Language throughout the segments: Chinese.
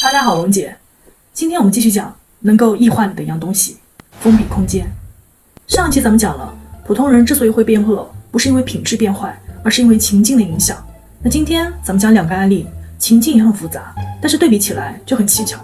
大家好，龙姐。今天我们继续讲能够异化你的一样东西——封闭空间。上一期咱们讲了，普通人之所以会变恶，不是因为品质变坏，而是因为情境的影响。那今天咱们讲两个案例，情境也很复杂，但是对比起来就很蹊跷。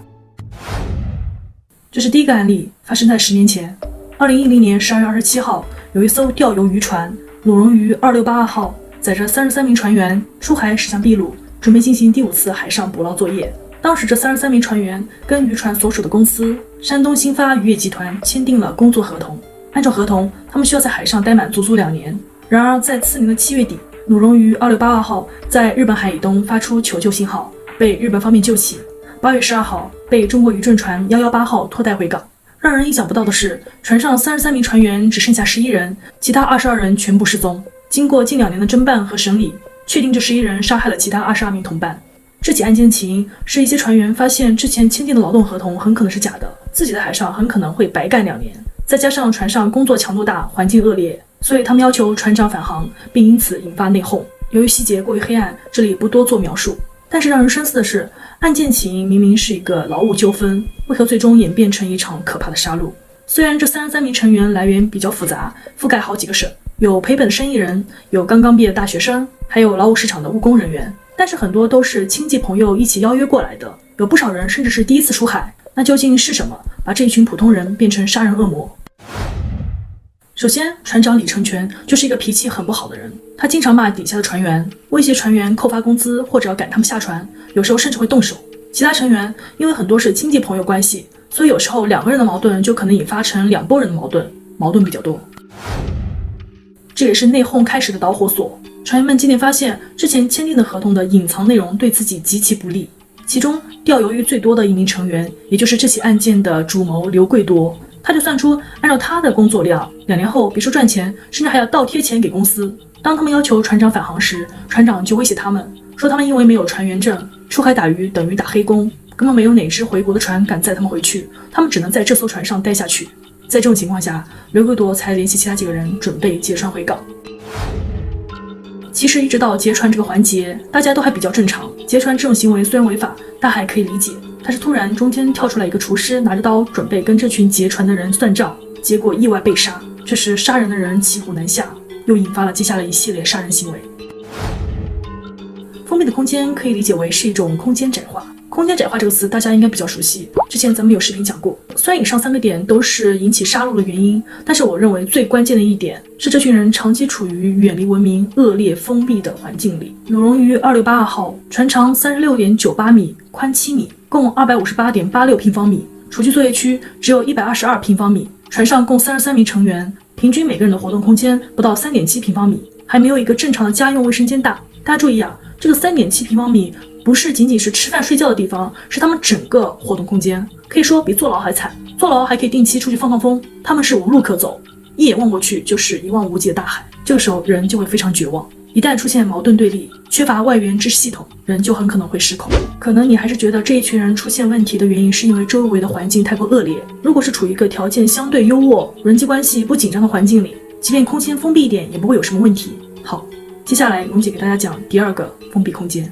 这是第一个案例，发生在10年前，2010年12月27号，有一艘钓油渔船鲁荣鱼2682号，载着33名船员出海驶向秘鲁，准备进行第5次海上捕捞作业。当时这33名船员跟渔船所属的公司山东新发渔业集团签订了工作合同，按照合同，他们需要在海上待满足2年。然而在次年的7月底，鲁荣鱼2682号在日本海以东发出求救信号，被日本方面救起。8月12号被中国渔政船118号拖带回港。让人意想不到的是，船上33名船员只剩下11人，其他22人全部失踪。经过近2年的侦办和审理，确定这11人杀害了其他22名同伴。这起案件起因是一些船员发现之前签订的劳动合同很可能是假的，自己在海上很可能会白干2年，再加上船上工作强度大，环境恶劣，所以他们要求船长返航，并因此引发内讧。由于细节过于黑暗，这里不多做描述。但是让人深思的是，案件起因明明是一个劳务纠纷，为何最终演变成一场可怕的杀戮？虽然这33名成员来源比较复杂，覆盖好几个省，有赔本的生意人，有刚刚毕业的大学生，还有劳务市场的务工人员，但是很多都是亲戚朋友一起邀约过来的，有不少人甚至是第一次出海。那究竟是什么把这一群普通人变成杀人恶魔？首先，船长李成全就是一个脾气很不好的人，他经常骂底下的船员，威胁船员扣发工资或者要赶他们下船，有时候甚至会动手。其他成员因为很多是亲戚朋友关系，所以有时候2个人的矛盾就可能引发成2拨人的矛盾比较多。这也是内讧开始的导火索。船员们今天发现之前签订的合同的隐藏内容对自己极其不利，其中钓鱿鱼最多的一名成员，也就是这起案件的主谋刘贵多，他就算出按照他的工作量，2年后别说赚钱，甚至还要倒贴钱给公司。当他们要求船长返航时，船长就威胁他们，说他们因为没有船员证，出海打鱼等于打黑工，根本没有哪只回国的船敢载他们回去，他们只能在这艘船上待下去。在这种情况下，刘贵多才联系其他几个人准备劫船回港。其实一直到劫船这个环节，大家都还比较正常。劫船这种行为虽然违法，但还可以理解。但是突然中间跳出来一个厨师，拿着刀准备跟这群劫船的人算账，结果意外被杀。这时杀人的人骑虎难下，又引发了接下来一系列杀人行为。封闭的空间可以理解为是一种空间窄化。空间窄化这个词大家应该比较熟悉，之前咱们有视频讲过。虽然以上3个点都是引起杀戮的原因，但是我认为最关键的一点是这群人长期处于远离文明、恶劣封闭的环境里。鲁荣鱼2682号船长36.98米，宽7米，共258.86平方米，厨具作业区只有122平方米，船上共33名成员，平均每个人的活动空间不到3.7平方米，还没有一个正常的家用卫生间大。大家注意啊，这个3.7平方米不是仅仅是吃饭睡觉的地方，是他们整个活动空间，可以说比坐牢还惨。坐牢还可以定期出去放风，他们是无路可走，一眼望过去就是一望无际的大海。这个时候人就会非常绝望，一旦出现矛盾对立，缺乏外援支持系统，人就很可能会失控。可能你还是觉得这一群人出现问题的原因是因为周围的环境太过恶劣。如果是处于一个条件相对优渥、人际关系不紧张的环境里，即便空间封闭一点也不会有什么问题。好，接下来龙姐给大家讲第2个封闭空间。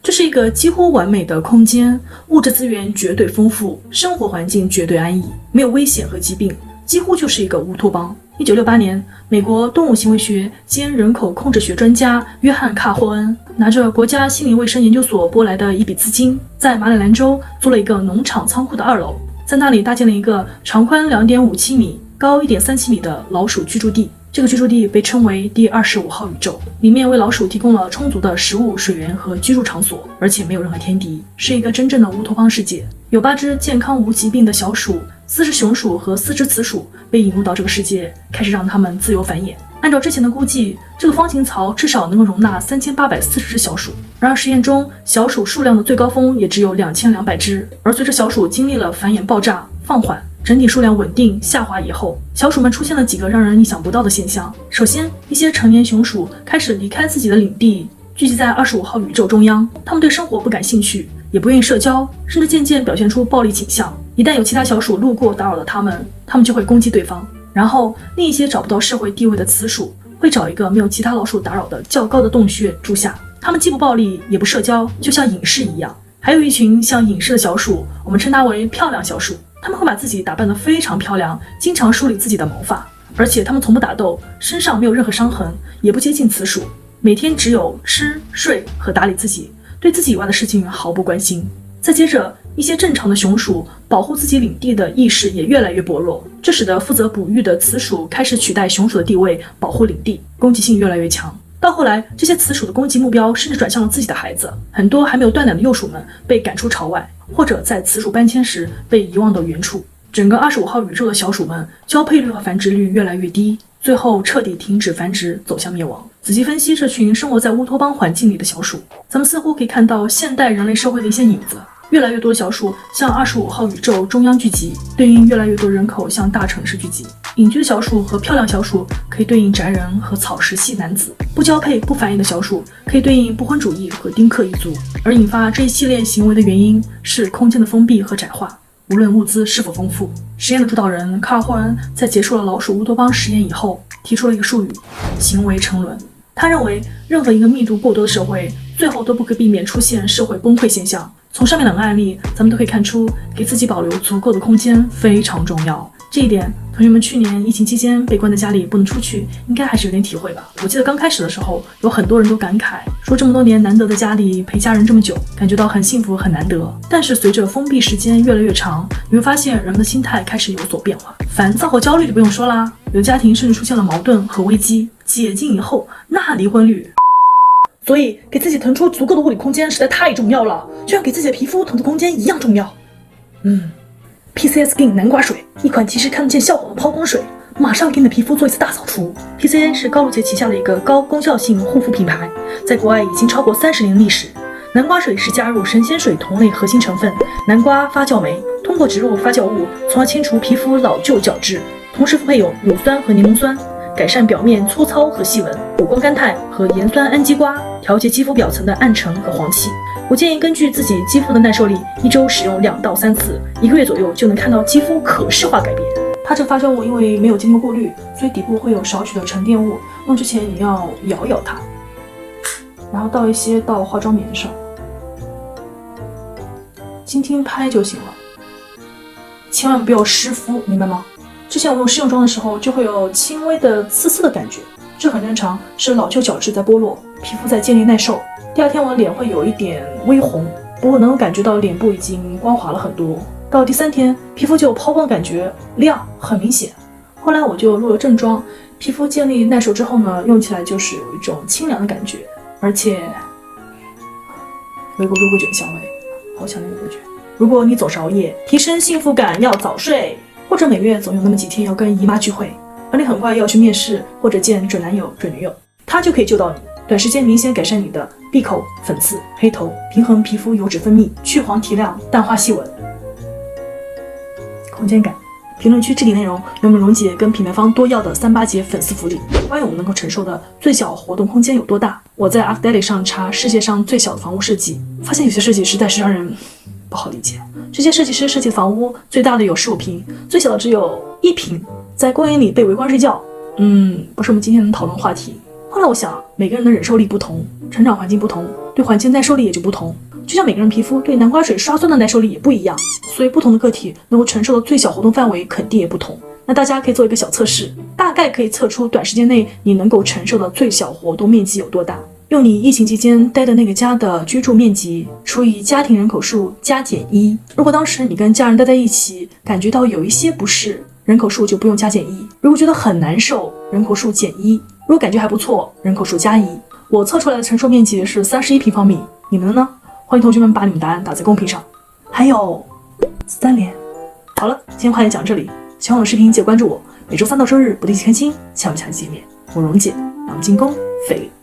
这是一个几乎完美的空间，物质资源绝对丰富，生活环境绝对安逸，没有危险和疾病，几乎就是一个乌托邦。1968年，美国动物行为学兼人口控制学专家约翰·卡霍恩拿着国家心理卫生研究所拨来的一笔资金，在马里兰州租了一个农场仓库的2楼，在那里搭建了一个长宽2.57米、高1.37米的老鼠居住地。这个居住地被称为第25号宇宙，里面为老鼠提供了充足的食物、水源和居住场所，而且没有任何天敌，是一个真正的乌托邦世界。有8只健康无疾病的小鼠，4只雄鼠和4只雌鼠被引入到这个世界，开始让它们自由繁衍。按照之前的估计，这个方形槽至少能够容纳3840只小鼠。然而实验中，小鼠数量的最高峰也只有2200只，而随着小鼠经历了繁衍爆炸、放缓，整体数量稳定下滑以后，小鼠们出现了几个让人意想不到的现象。首先，一些成年雄鼠开始离开自己的领地，聚集在25号宇宙中央。它们对生活不感兴趣，也不愿意社交，甚至渐渐表现出暴力倾向。一旦有其他小鼠路过打扰了它们就会攻击对方。然后，另一些找不到社会地位的雌鼠会找一个没有其他老鼠打扰的较高的洞穴住下。它们既不暴力也不社交，就像隐士一样。还有一群像隐士的小鼠，我们称它为漂亮小鼠。它们会把自己打扮得非常漂亮，经常梳理自己的毛发，而且它们从不打斗，身上没有任何伤痕，也不接近雌鼠，每天只有吃、睡和打理自己，对自己以外的事情毫不关心。再接着，一些正常的雄鼠保护自己领地的意识也越来越薄弱，这使得负责哺育的雌鼠开始取代雄鼠的地位，保护领地，攻击性越来越强。到后来，这些雌鼠的攻击目标甚至转向了自己的孩子，很多还没有断奶的幼鼠们被赶出巢外，或者在雌鼠搬迁时被遗忘到原处。整个25号宇宙的小鼠们交配率和繁殖率越来越低，最后彻底停止繁殖，走向灭亡。仔细分析这群生活在乌托邦环境里的小鼠，咱们似乎可以看到现代人类社会的一些影子。越来越多的小鼠向25号宇宙中央聚集，对应越来越多人口向大城市聚集。隐居的小鼠和漂亮小鼠可以对应宅人和草食系男子，不交配不繁衍的小鼠可以对应不婚主义和丁克一族。而引发这一系列行为的原因是空间的封闭和窄化，无论物资是否丰富。实验的主导人卡尔霍恩在结束了老鼠乌托邦实验以后，提出了一个术语：行为沉沦。他认为任何一个密度过多的社会，最后都不可避免出现社会崩溃现象。从上面两个案例，咱们都可以看出，给自己保留足够的空间非常重要。这一点，同学们去年疫情期间被关在家里不能出去，应该还是有点体会吧。我记得刚开始的时候，有很多人都感慨说，这么多年难得在家里陪家人这么久，感觉到很幸福很难得。但是随着封闭时间越来越长，你会发现人们的心态开始有所变化，烦躁和焦虑就不用说啦，有的家庭甚至出现了矛盾和危机。解禁以后，那离婚率。所以给自己腾出足够的物理空间实在太重要了，就像给自己的皮肤腾出空间一样重要。PCA Skin 南瓜水，一款即时看得见效果的抛光水，马上给你的皮肤做一次大扫除。PCA 是高露洁旗下的一个高功效性护肤品牌，在国外已经超过30年历史。南瓜水是加入神仙水同类核心成分南瓜发酵酶，通过植入发酵物，从而清除皮肤老旧角质，同时复配有乳酸和柠檬酸，改善表面粗糙和细纹，补光甘肽和盐酸氨基瓜，调节肌肤表层的暗沉和黄气。我建议根据自己肌肤的耐受力，一周使用2到3次，1个月左右就能看到肌肤可视化改变。它这个发酵物因为没有经过过滤，所以底部会有少许的沉淀物，用之前你要摇一摇它，然后倒一些到化妆棉上，轻轻拍就行了，千万不要湿敷，明白吗？之前我用试用装的时候就会有轻微的刺刺的感觉，这很正常，是老旧角质在剥落，皮肤在建立耐受。第2天我的脸会有一点微红，不过能够感觉到脸部已经光滑了很多。到第3天，皮肤就有抛光感觉，亮很明显。后来我就入了正装，皮肤建立耐受之后呢，用起来就是有一种清凉的感觉，而且有一股肉桂卷香味，好强烈的感觉。如果你总是熬夜，提升幸福感要早睡，或者每月总有那么几天要跟姨妈聚会，而你很快要去面试或者见准男友准女友，它就可以救到你，短时间明显改善你的闭口、粉刺、黑头，平衡皮肤油脂分泌，去黄提亮，淡化细纹。空间感。评论区置顶内容有我们蓉姐跟品牌方多要的3/8节粉丝福利，关于我们能够承受的最小活动空间有多大。我在 Arcdelic 上查世界上最小的房屋设计，发现有些设计实在是让人不好理解。这些设计师设计的房屋，最大的有15平，最小的只有1平，在公园里被围观睡觉。不是我们今天能讨论话题。后来我想，每个人的忍受力不同，成长环境不同，对环境耐受力也就不同。就像每个人皮肤对南瓜水刷酸的耐受力也不一样，所以不同的个体能够承受的最小活动范围肯定也不同。那大家可以做一个小测试，大概可以测出短时间内你能够承受的最小活动面积有多大。用你疫情期间待的那个家的居住面积除以家庭人口数加减1。如果当时你跟家人待在一起，感觉到有一些不适，人口数就不用加减1。如果觉得很难受，人口数减1。如果感觉还不错，人口数加1。我测出来的承受面积是31平方米，你们的呢？欢迎同学们把你们答案打在公屏上。还有3连。好了，今天话题讲到这里，喜欢我的视频记得关注我，每周3到周日不定期更新，下期见面。我蓉姐，让我们进攻，费力。